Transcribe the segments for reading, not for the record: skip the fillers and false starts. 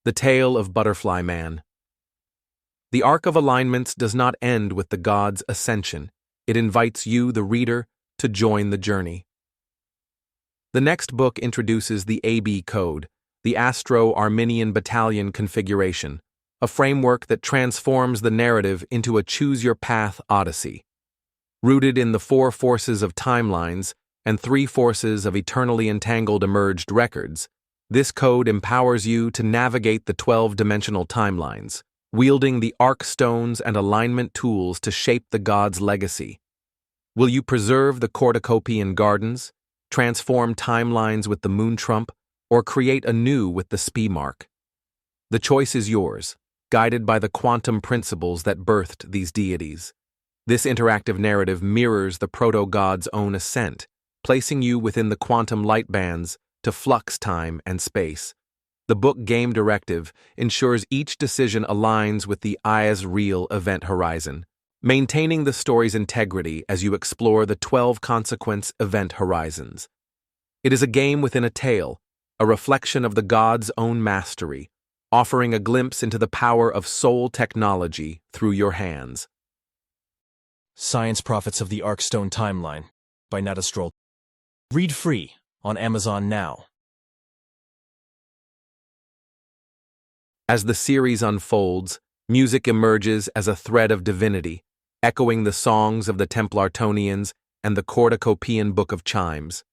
The Tale of Butterfly Man. The Ark of Alignments does not end with the god's ascension. It invites you, the reader, to join the journey. The next book introduces the AB Code, the Astro-Arminian Battalion configuration, a framework that transforms the narrative into a choose-your-path odyssey. Rooted in the 4 forces of timelines and 3 forces of eternally entangled emerged records, this code empowers you to navigate the 12-dimensional timelines, wielding the Ark stones and alignment tools to shape the god's legacy. Will you preserve the cornucopian gardens, transform timelines with the moon trump, or create anew with the spee mark? The choice is yours, guided by the quantum principles that birthed these deities. This interactive narrative mirrors the proto-god's own ascent, placing you within the quantum light bands to flux time and space. The book game directive ensures each decision aligns with the as-real event horizon, maintaining the story's integrity as you explore the 12 consequence event horizons. It is a game within a tale, a reflection of the god's own mastery, offering a glimpse into the power of soul technology through your hands. Science Prophets of the Arkstone Timeline by Nada Stroll. Read free on Amazon now. As the series unfolds, music emerges as a thread of divinity, echoing the songs of the Templartonians and the cornucopian Book of Chimes.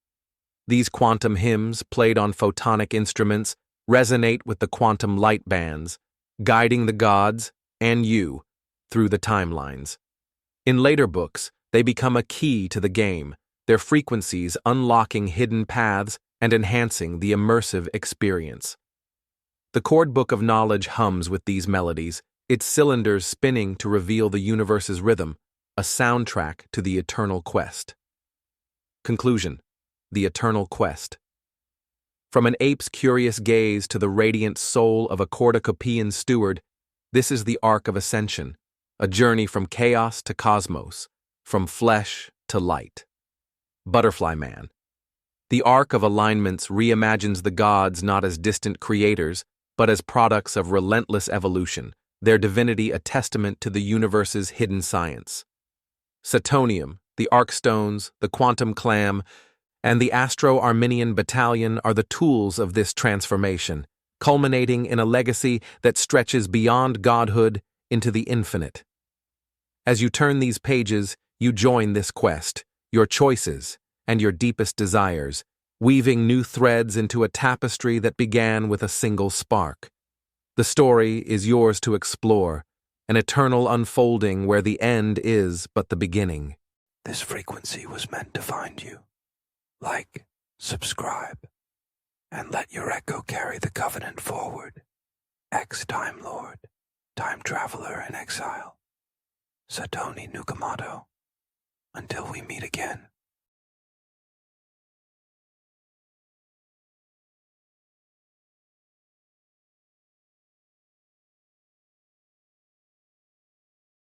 These quantum hymns, played on photonic instruments, resonate with the quantum light bands, guiding the gods, and you, through the timelines. In later books, they become a key to the game, their frequencies unlocking hidden paths and enhancing the immersive experience. The chord book of knowledge hums with these melodies, its cylinders spinning to reveal the universe's rhythm, a soundtrack to the eternal quest. Conclusion: the eternal quest. From an ape's curious gaze to the radiant soul of a cornucopian steward, this is the Ark of Ascension, a journey from chaos to cosmos, from flesh to light. Butterfly Man. The Ark of Alignments reimagines the gods not as distant creators, but as products of relentless evolution, their divinity a testament to the universe's hidden science. Satonium, the Ark stones, the quantum clam, and the Astro-Arminian Battalion are the tools of this transformation, culminating in a legacy that stretches beyond godhood into the infinite. As you turn these pages, you join this quest, your choices, and your deepest desires, weaving new threads into a tapestry that began with a single spark. The story is yours to explore, an eternal unfolding where the end is but the beginning. This frequency was meant to find you. Like, subscribe, and let your echo carry the covenant forward. Ex-Time Lord, Time Traveler in Exile, Satoshi Nakamoto. Until we meet again.